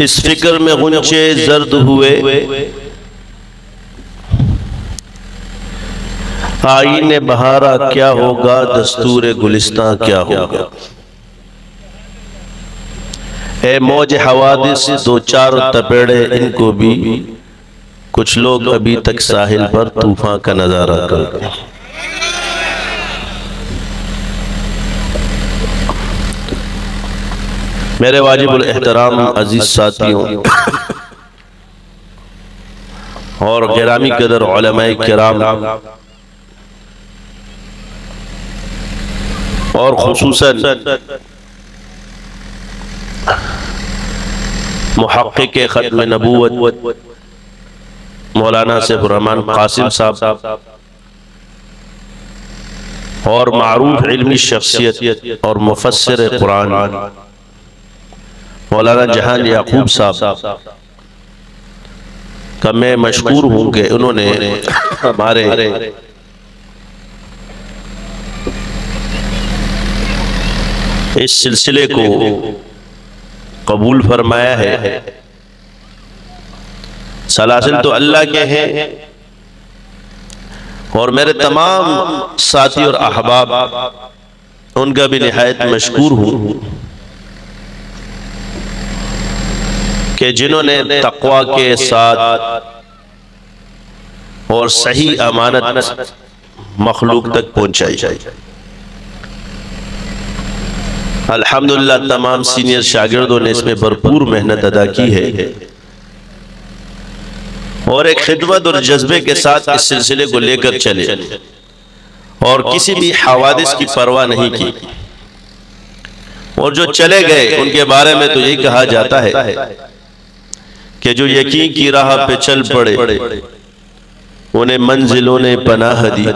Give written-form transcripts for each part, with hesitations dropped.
اس فکر میں غنچے زرد ہوئے، آئین بہارا کیا ہوگا، دستور گلستاں کیا ہوگا۔ اے موج حوادث دو چار تپیڑے ان کو بھی، کچھ لوگ ابھی تک ساحل پر طوفان کا نظارہ کرتے ہیں۔ میرے واجب الاحترام عزیز ساتھیوں اور گرامی قدر علماء کرام اور خصوصاً محقق ختم نبوت مولانا سیف الرحمن قاسم صاحب اور معروف علمی شخصیت اور مفسر قرآن مولانا جہان یعقوب صاحب کا میں مشکور ہوں کہ انہوں نے ہمارے اس سلسلے کو قبول فرمایا ہے۔ سلاسل تو اللہ کے ہیں، اور میرے تمام ساتھی اور احباب ان کا بھی نہایت مشکور ہوں کہ جنہوں نے تقوی کے ساتھ اور صحیح امانت مخلوق تک پہنچائی۔ الحمدللہ تمام سینئر شاگردوں نے اس میں بھرپور محنت ادا کی ہے اور ایک خدمت اور جذبے کے ساتھ اس سلسلے کو لے کر چلے اور کسی بھی حوادث کی پرواہ نہیں کی، اور جو چلے گئے ان کے بارے میں تو یہی کہا جاتا ہے کہ جو یقین کی راہ پہ چل پڑے انہیں منزلوں نے پناہ دی،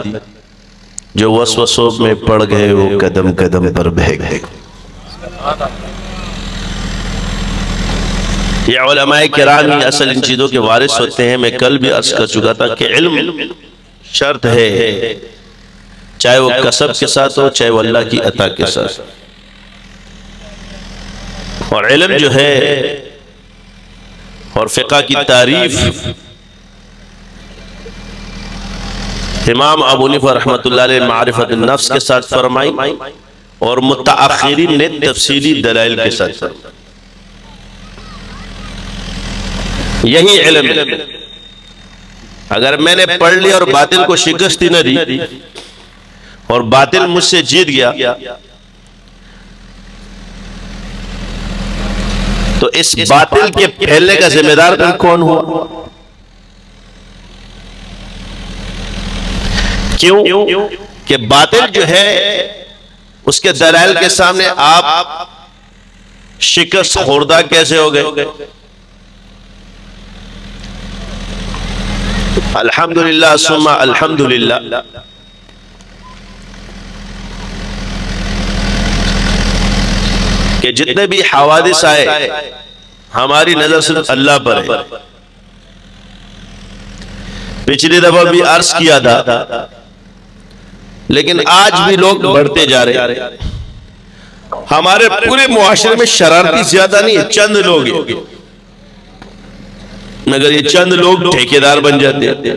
جو وسوسوں میں پڑ گئے وہ قدم قدم پر بہہ گئے۔ یہ علماء کرام ہی اصل ان چیزوں کے وارث ہوتے ہیں۔ میں کل بھی عرض کر چکا تھا کہ علم شرط ہے، چاہے وہ کسب کے ساتھ ہو چاہے وہ اللہ کی عطا کے ساتھ، اور علم جو ہے اور فقہ کی تعریف امام ابو حنیفہ رحمۃ اللہ علیہ معرفت النفس کے ساتھ فرمائی، اور متاخرین نے تفصیلی دلائل کے ساتھ فرمائی۔ یہی علم ہے۔ اگر میں نے پڑھ لی اور باطل کو شکست نہ دی اور باطل مجھ سے جیت گیا تو اس باطل کے پھیلنے کا ذمہ دار کون ہوا؟ کیوں کہ باطل جو ہے اس کے دلائل کے سامنے آپ شکست خوردہ کیسے ہو گئے؟ الحمدللہ ثم الحمدللہ کہ جتنے بھی حوادث آئے ہماری نظر صرف اللہ پر ہے۔ پچھلی دفعہ بھی عرض کیا تھا، لیکن آج بھی لوگ بڑھتے جا رہے ہیں۔ ہمارے پورے معاشرے میں شرارتی زیادہ نہیں ہے، چند لوگ ہیں، مگر یہ چند لوگ ٹھیکیدار بن جاتے ہیں۔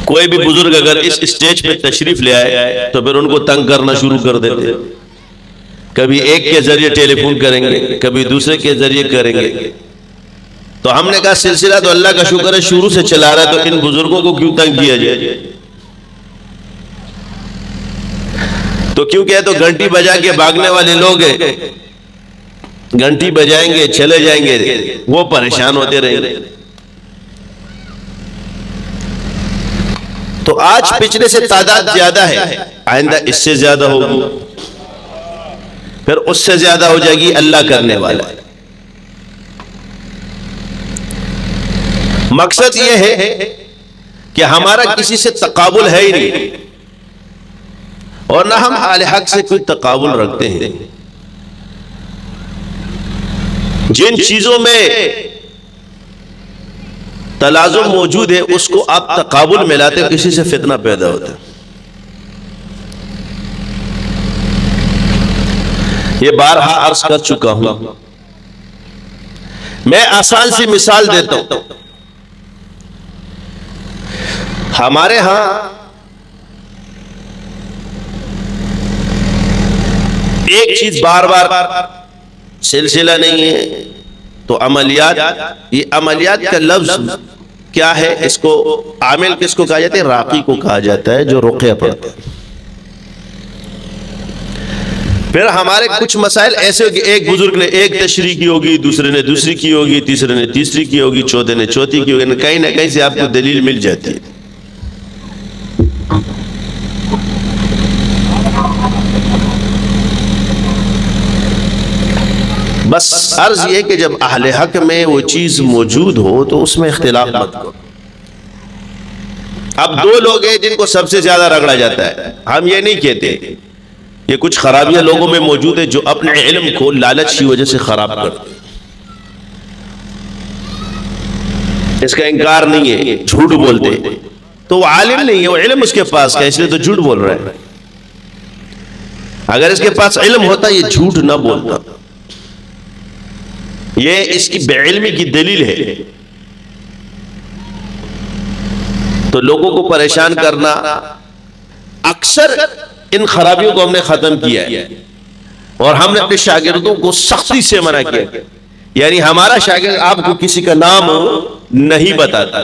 کوئی بھی بزرگ اگر اس اسٹیج پہ تشریف لے آئے تو پھر ان کو تنگ کرنا شروع کر دیتے، کبھی ایک کے ذریعے ٹیلی فون کریں گے، کبھی دوسرے کے ذریعے کریں گے۔ تو ہم نے کہا سلسلہ تو اللہ کا شکر ہے شروع سے چلا رہا ہے، تو ان بزرگوں کو کیوں تنگ کیا جائے؟ تو کیوں کہ تو گھنٹی بجا کے بھاگنے والے لوگ ہیں، گھنٹی بجائیں گے چلے جائیں گے، وہ پریشان ہوتے رہیں گے۔ تو آج پچھلے سے تعداد زیادہ ہے، آئندہ اس سے زیادہ ہوگی، پھر اس سے زیادہ ہو جائے گی، اللہ کرنے والا ہے۔ مقصد یہ ہے کہ ہمارا کسی سے تقابل ہے ہی نہیں، اور نہ ہم اہل حق سے کوئی تقابل رکھتے ہیں۔ جن چیزوں میں تلازم موجود ہے اس کو آپ تقابل میں لاتے ہو، کسی سے فتنہ پیدا ہوتا ہے۔ یہ بارہا عرض کر چکا ہوں. میں آسان سی مثال دیتا ہوں. ہمارے ہاں ایک چیز بار بار سلسلہ نہیں ہے تو عملیات. یہ عملیات کا لفظ کیا ہے؟ اس کو عامل کس کو کہا جاتا ہے؟ راقی کو کہا جاتا ہے جو رقیہ پڑھتا ہے. پھر ہمارے کچھ مسائل ایسے ہوگی، ایک بزرگ نے ایک تشریح کی ہوگی، دوسرے نے دوسری کی ہوگی، تیسرے نے تیسری کی ہوگی، چوتھے نے چوتھی کی ہوگی، کہیں نہ کہیں سے آپ کو دلیل مل جاتی ہے. بس عرض یہ کہ جب اہل حق میں وہ چیز موجود ہو تو اس میں اختلاف مت کرو. اب دو لوگ ہیں جن کو سب سے زیادہ رگڑا جاتا ہے. ہم یہ نہیں کہتے، یہ کچھ خرابیاں لوگوں میں موجود ہیں جو اپنے علم کو لالچ کی وجہ سے خراب کرتے ہیں. اس کا انکار نہیں ہے، جھوٹ بولتے ہیں تو وہ عالم نہیں ہے، وہ علم اس کے پاس کا، اس لیے تو جھوٹ بول رہا ہے. اگر اس کے پاس علم ہوتا یہ جھوٹ نہ بولتا. یہ اس کی بے علمی کی دلیل ہے. تو لوگوں کو پریشان کرنا، اکثر ان خرابیوں کو ہم نے ختم کیا ہے اور ہم نے اپنے شاگردوں کو سختی سے منع کیا. یعنی ہمارا شاگرد آپ کو کسی کا نام نہیں بتاتا.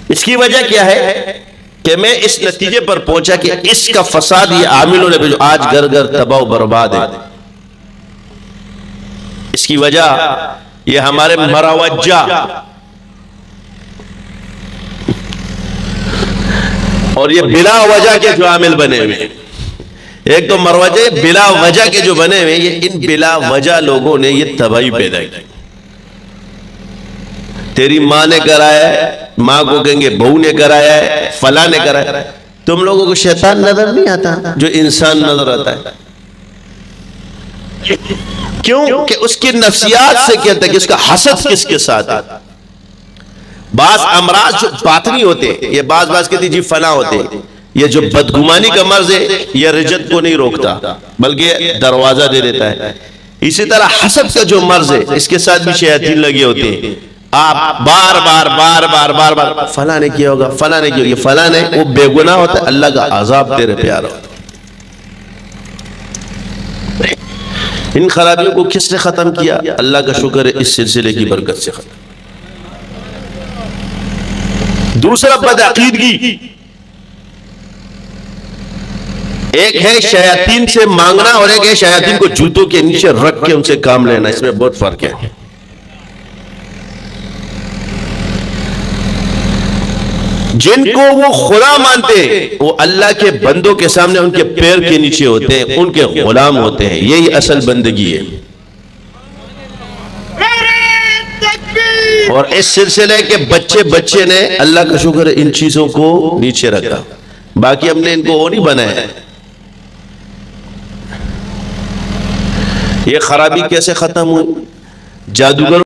اس کی وجہ کیا ہے کہ میں اس نتیجے پر پہنچا کہ اس کا فساد یہ عاملوں نے جو آج گھر گھر تباہ و برباد ہے. اس کی وجہ یہ ہمارے مروجہ اور یہ بلا وجہ کے جو عامل بنے ہوئے. ایک تو مروجہ بلا وجہ کے جو بنے ہوئے، یہ ان بلا وجہ لوگوں نے یہ تباہی پیدا کی. تیری ماں نے کرایا ہے، ماں کو کہیں گے بہو نے کرایا ہے، فلاں نے کرایا ہے. تم لوگوں کو شیطان نظر نہیں آتا جو انسان نظر آتا ہے. کیوں کہ اس کی نفسیات سے کہتا ہے کہ اس کا حسد کس کے ساتھ ہے. بعض امراض جو باطنی ہوتے ہیں، یہ بعض کہتے ہیں جی فنا ہوتے ہیں. یہ جو بدگمانی کا مرض ہے یہ رجت کو نہیں روکتا بلکہ دروازہ دے دیتا ہے. اسی طرح حسد کا جو مرض ہے اس کے ساتھ بھی شیاطین لگے ہوتے ہیں. آپ بار بار فلاں نے کیا ہوگا، فلاں نے کیا ہوگا، فلاں نے، وہ بے گناہ ہوتا ہے، اللہ کا عذاب تیرے پہ آ رہا ہوتا ہے. ان خرابیوں کو کس نے ختم کیا؟ اللہ کا شکر ہے اس سلسلے کی برکت سے ختم. دوسرا بدعقیدگی، ایک ہے شیاطین سے مانگنا اور ایک ہے شیاطین کو جوتوں کے نیچے رکھ کے ان سے کام لینا. اس میں بہت فرق ہے. جن کو وہ خدا مانتے ہیں وہ اللہ کے بندوں کے سامنے ان کے پیر کے نیچے ہوتے ہیں، ان کے غلام ہوتے ہیں. یہی اصل بندگی ہے. اور اس سلسلے کے بچے نے اللہ کا شکر ہے ان چیزوں کو نیچے رکھا. باقی ہم نے ان کو وہ نہیں بنایا. یہ خرابی کیسے ختم ہوئی؟ جادوگر